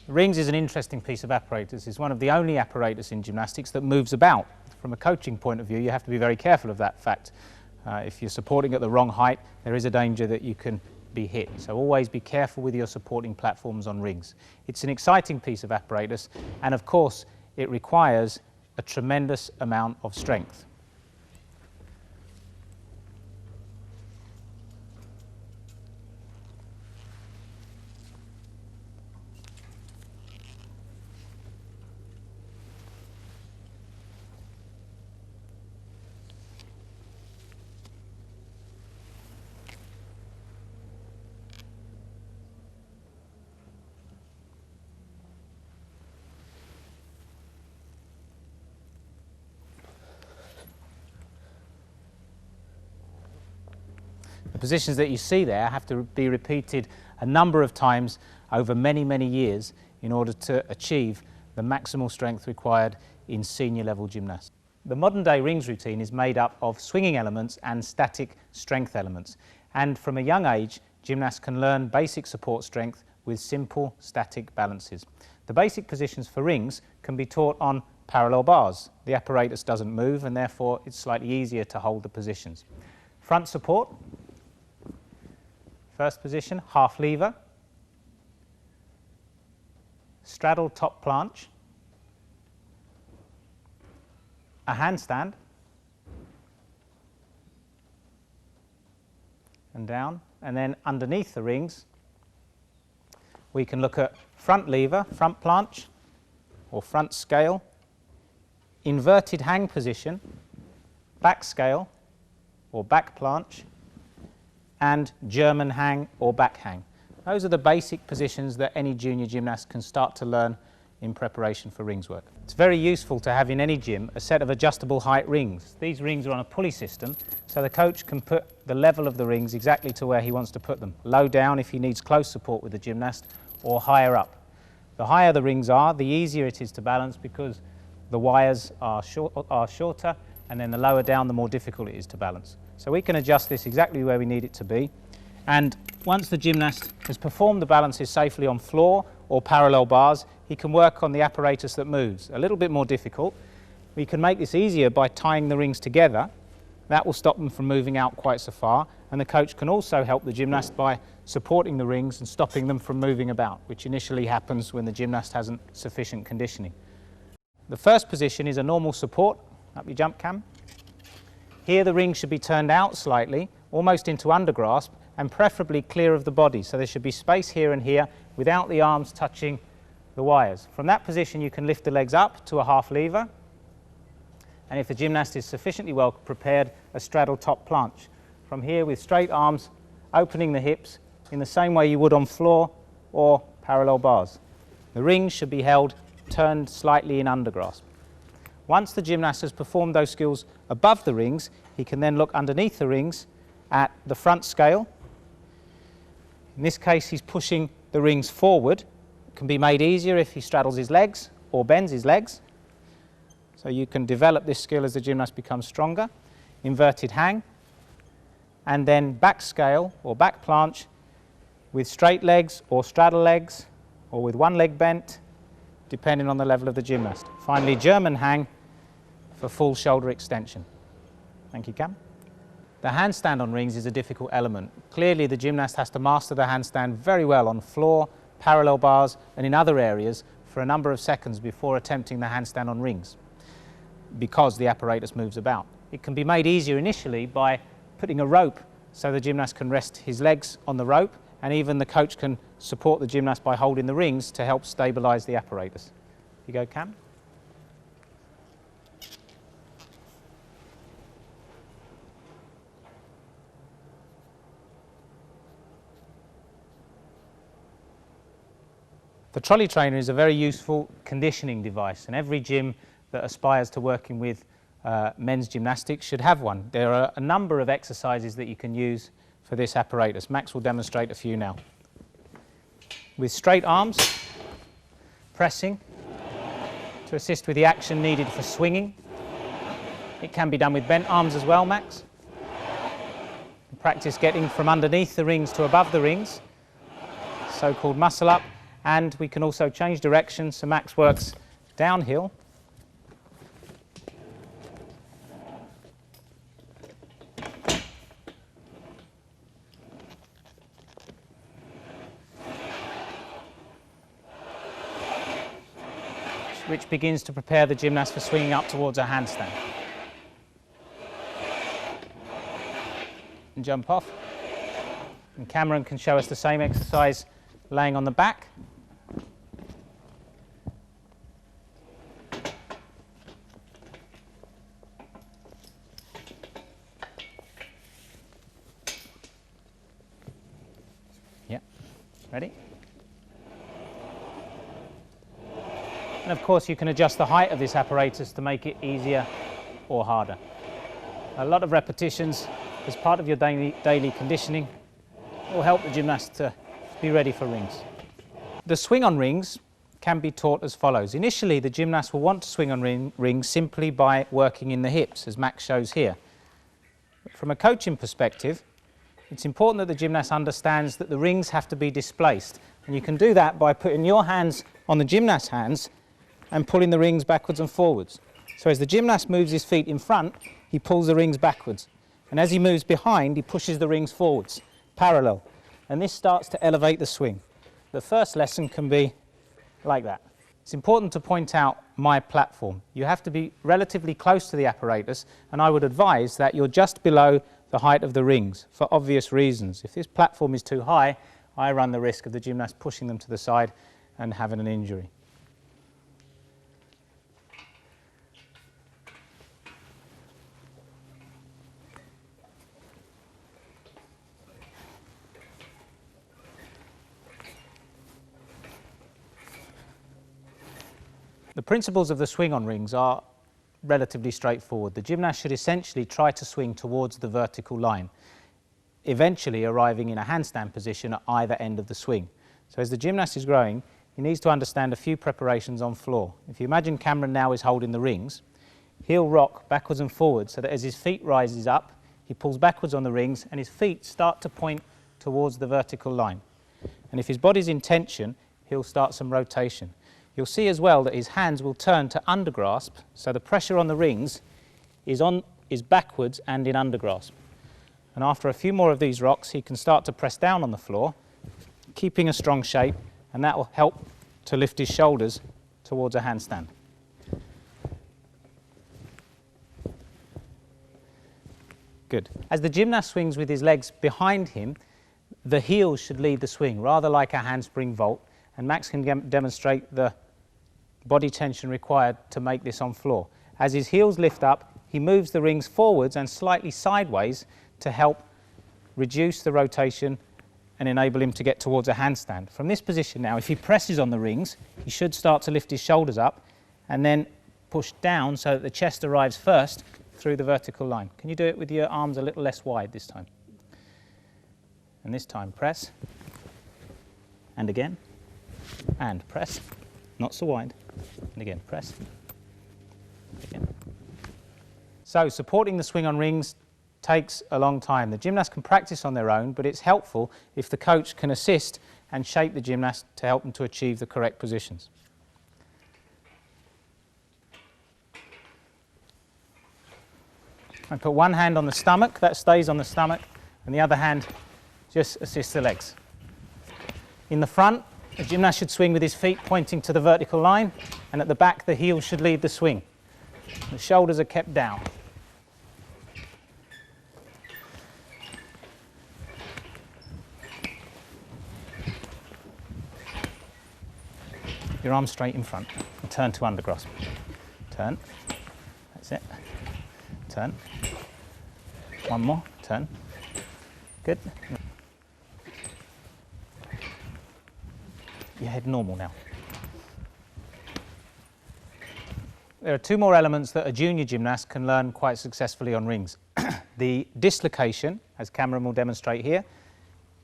Rings is an interesting piece of apparatus. It's one of the only apparatus in gymnastics that moves about. From a coaching point of view, you have to be very careful of that fact. If you're supporting at the wrong height, there is a danger that you can be hit. So always be careful with your supporting platforms on rings. It's an exciting piece of apparatus, and of course it requires a tremendous amount of strength. The positions that you see there have to be repeated a number of times over many, many years in order to achieve the maximal strength required in senior level gymnastics. The modern day rings routine is made up of swinging elements and static strength elements, and from a young age gymnasts can learn basic support strength with simple static balances. The basic positions for rings can be taught on parallel bars. The apparatus doesn't move and therefore it's slightly easier to hold the positions. Front support. First position, half lever, straddle top planche, a handstand, and down, and then underneath the rings we can look at front lever, front planche, or front scale, inverted hang position, back scale, or back planche, and German hang or back hang. Those are the basic positions that any junior gymnast can start to learn in preparation for rings work. It's very useful to have in any gym a set of adjustable height rings. These rings are on a pulley system, so the coach can put the level of the rings exactly to where he wants to put them. Low down if he needs close support with the gymnast, or higher up. The higher the rings are, the easier it is to balance because the wires are shorter, and then the lower down, the more difficult it is to balance. So we can adjust this exactly where we need it to be, and once the gymnast has performed the balances safely on floor or parallel bars, he can work on the apparatus that moves. A little bit more difficult. We can make this easier by tying the rings together. That will stop them from moving out quite so far, and the coach can also help the gymnast by supporting the rings and stopping them from moving about, which initially happens when the gymnast hasn't sufficient conditioning. The first position is a normal support. Up your jump, Cam. Here the ring should be turned out slightly, almost into undergrasp, and preferably clear of the body. So there should be space here and here without the arms touching the wires. From that position you can lift the legs up to a half lever, and if the gymnast is sufficiently well prepared, a straddle top planche. From here with straight arms, opening the hips in the same way you would on floor or parallel bars. The rings should be held turned slightly in undergrasp. Once the gymnast has performed those skills above the rings, he can then look underneath the rings at the front scale. In this case he's pushing the rings forward. It can be made easier if he straddles his legs or bends his legs. So you can develop this skill as the gymnast becomes stronger. Inverted hang, and then back scale or back planche with straight legs or straddle legs, or with one leg bent, depending on the level of the gymnast. Finally, German hang for full shoulder extension. Thank you, Cam. The handstand on rings is a difficult element. Clearly the gymnast has to master the handstand very well on floor, parallel bars and in other areas for a number of seconds before attempting the handstand on rings, because the apparatus moves about. It can be made easier initially by putting a rope so the gymnast can rest his legs on the rope, and even the coach can support the gymnast by holding the rings to help stabilise the apparatus. You go, Cam. The trolley trainer is a very useful conditioning device, and every gym that aspires to working with men's gymnastics should have one. There are a number of exercises that you can use for this apparatus. Max will demonstrate a few now. With straight arms, pressing to assist with the action needed for swinging. It can be done with bent arms as well, Max. Practice getting from underneath the rings to above the rings, so-called muscle up, And we can also change direction, so Max works downhill. Which begins to prepare the gymnast for swinging up towards a handstand. And jump off. And Cameron can show us the same exercise laying on the back. Yeah, ready? And of course you can adjust the height of this apparatus to make it easier or harder. A lot of repetitions as part of your daily conditioning will help the gymnast to be ready for rings. The swing on rings can be taught as follows. Initially the gymnast will want to swing on rings simply by working in the hips, as Max shows here. From a coaching perspective, it's important that the gymnast understands that the rings have to be displaced, and you can do that by putting your hands on the gymnast's hands and pulling the rings backwards and forwards. So as the gymnast moves his feet in front, he pulls the rings backwards, and as he moves behind, he pushes the rings forwards, parallel, and this starts to elevate the swing. The first lesson can be like that. It's important to point out my platform. You have to be relatively close to the apparatus, and I would advise that you're just below the height of the rings for obvious reasons. If this platform is too high, I run the risk of the gymnast pushing them to the side and having an injury. The principles of the swing on rings are relatively straightforward. The gymnast should essentially try to swing towards the vertical line, eventually arriving in a handstand position at either end of the swing. So as the gymnast is growing, he needs to understand a few preparations on floor. If you imagine Cameron now is holding the rings, he'll rock backwards and forwards so that as his feet rises up, he pulls backwards on the rings and his feet start to point towards the vertical line. And if his body's in tension, he'll start some rotation. You'll see as well that his hands will turn to undergrasp, so the pressure on the rings is backwards and in undergrasp. And after a few more of these rocks, he can start to press down on the floor, keeping a strong shape, and that will help to lift his shoulders towards a handstand. Good. As the gymnast swings with his legs behind him, the heels should lead the swing, rather like a handspring vault, and Max can demonstrate the body tension required to make this on floor. As his heels lift up, he moves the rings forwards and slightly sideways to help reduce the rotation and enable him to get towards a handstand. From this position now, if he presses on the rings, he should start to lift his shoulders up and then push down so that the chest arrives first through the vertical line. Can you do it with your arms a little less wide this time? And this time press, and again, and press, not so wide, and again press, again. So supporting the swing on rings takes a long time. The gymnast can practice on their own, but it's helpful if the coach can assist and shape the gymnast to help them to achieve the correct positions. I put one hand on the stomach, that stays on the stomach, and the other hand just assists the legs. In the front, the gymnast should swing with his feet pointing to the vertical line, and at the back the heels should lead the swing. The shoulders are kept down. Your arms straight in front and turn to undergrasp. Turn. That's it. Turn. One more. Turn. Good. Your head normal now. There are two more elements that a junior gymnast can learn quite successfully on rings. The dislocation, as Cameron will demonstrate here,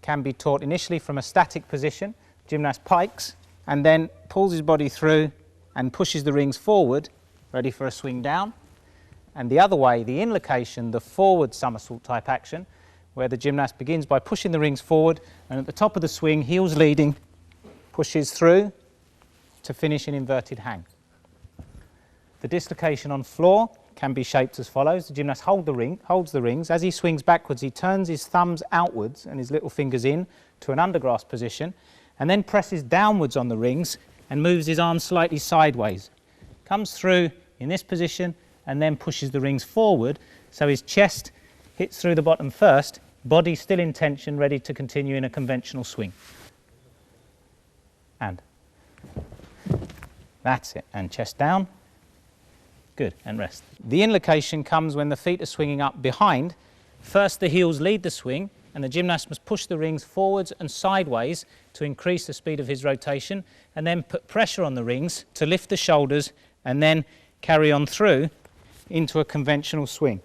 can be taught initially from a static position. Gymnast pikes and then pulls his body through and pushes the rings forward, ready for a swing down. And the other way, the inlocation, the forward somersault type action, where the gymnast begins by pushing the rings forward and at the top of the swing, heels leading, pushes through to finish in inverted hang. The dislocation on floor can be shaped as follows. The gymnast holds the rings. As he swings backwards, he turns his thumbs outwards and his little fingers in to an undergrasp position, and then presses downwards on the rings and moves his arms slightly sideways. Comes through in this position and then pushes the rings forward, so his chest hits through the bottom first, body still in tension, ready to continue in a conventional swing. And that's it, and chest down. Good, and rest. The inlocation comes when the feet are swinging up behind. First the heels lead the swing, and the gymnast must push the rings forwards and sideways to increase the speed of his rotation, and then put pressure on the rings to lift the shoulders and then carry on through into a conventional swing.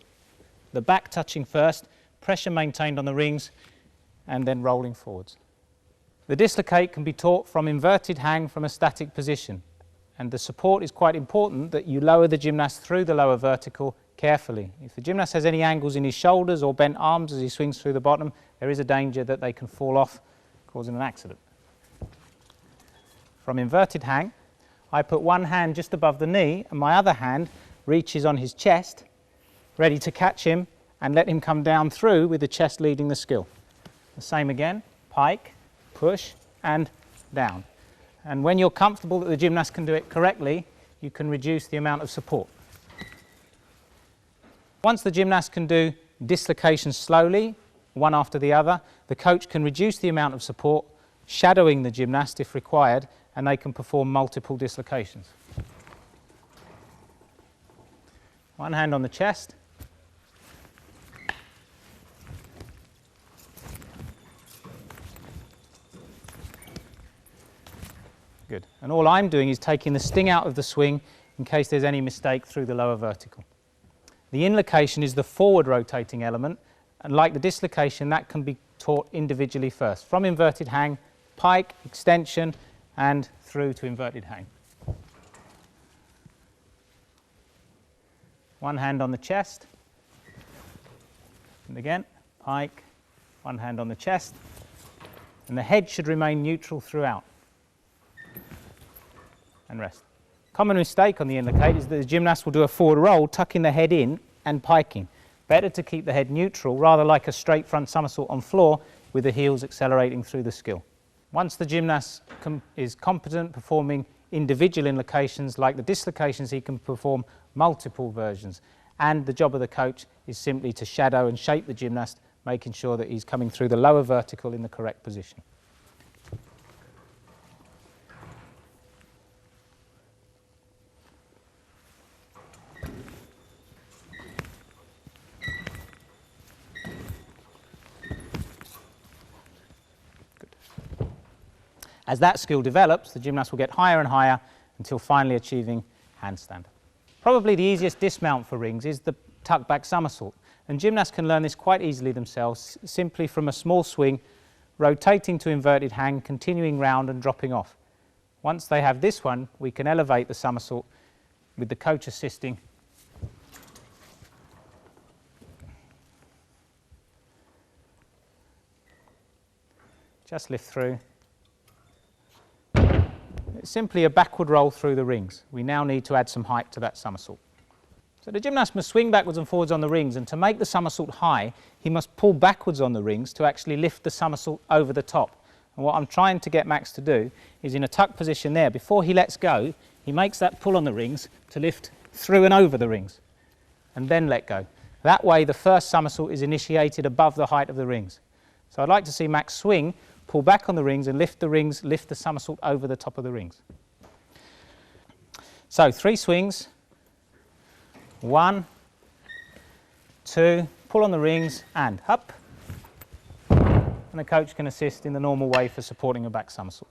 The back touching first, pressure maintained on the rings, and then rolling forwards. The dislocate can be taught from inverted hang from a static position. And the support is quite important that you lower the gymnast through the lower vertical carefully. If the gymnast has any angles in his shoulders or bent arms as he swings through the bottom, there is a danger that they can fall off, causing an accident. From inverted hang, I put one hand just above the knee and my other hand reaches on his chest, ready to catch him and let him come down through with the chest leading the skill. The same again, pike, push and down. And when you're comfortable that the gymnast can do it correctly, you can reduce the amount of support. Once the gymnast can do dislocations slowly, one after the other, the coach can reduce the amount of support, shadowing the gymnast if required, and they can perform multiple dislocations. One hand on the chest. Good. And all I'm doing is taking the sting out of the swing in case there's any mistake through the lower vertical. The inlocation is the forward rotating element, and like the dislocation, that can be taught individually first. From inverted hang, pike, extension, and through to inverted hang. One hand on the chest, and again, pike, one hand on the chest, and the head should remain neutral throughout. And rest. Common mistake on the inlocate is that the gymnast will do a forward roll, tucking the head in and piking. Better to keep the head neutral, rather like a straight front somersault on floor with the heels accelerating through the skill. Once the gymnast is competent performing individual inlocations like the dislocations, he can perform multiple versions. And the job of the coach is simply to shadow and shape the gymnast, making sure that he's coming through the lower vertical in the correct position. As that skill develops, the gymnast will get higher and higher until finally achieving handstand. Probably the easiest dismount for rings is the tuck back somersault, and gymnasts can learn this quite easily themselves, simply from a small swing, rotating to inverted hang, continuing round and dropping off. Once they have this one, we can elevate the somersault with the coach assisting. Just lift through. It's simply a backward roll through the rings. We now need to add some height to that somersault. So the gymnast must swing backwards and forwards on the rings, and to make the somersault high, he must pull backwards on the rings to actually lift the somersault over the top. And what I'm trying to get Max to do is, in a tuck position there, before he lets go, he makes that pull on the rings to lift through and over the rings, and then let go. That way the first somersault is initiated above the height of the rings. So I'd like to see Max swing, pull back on the rings, lift the somersault over the top of the rings. So 3 swings, 1, 2, pull on the rings and up. And the coach can assist in the normal way for supporting a back somersault.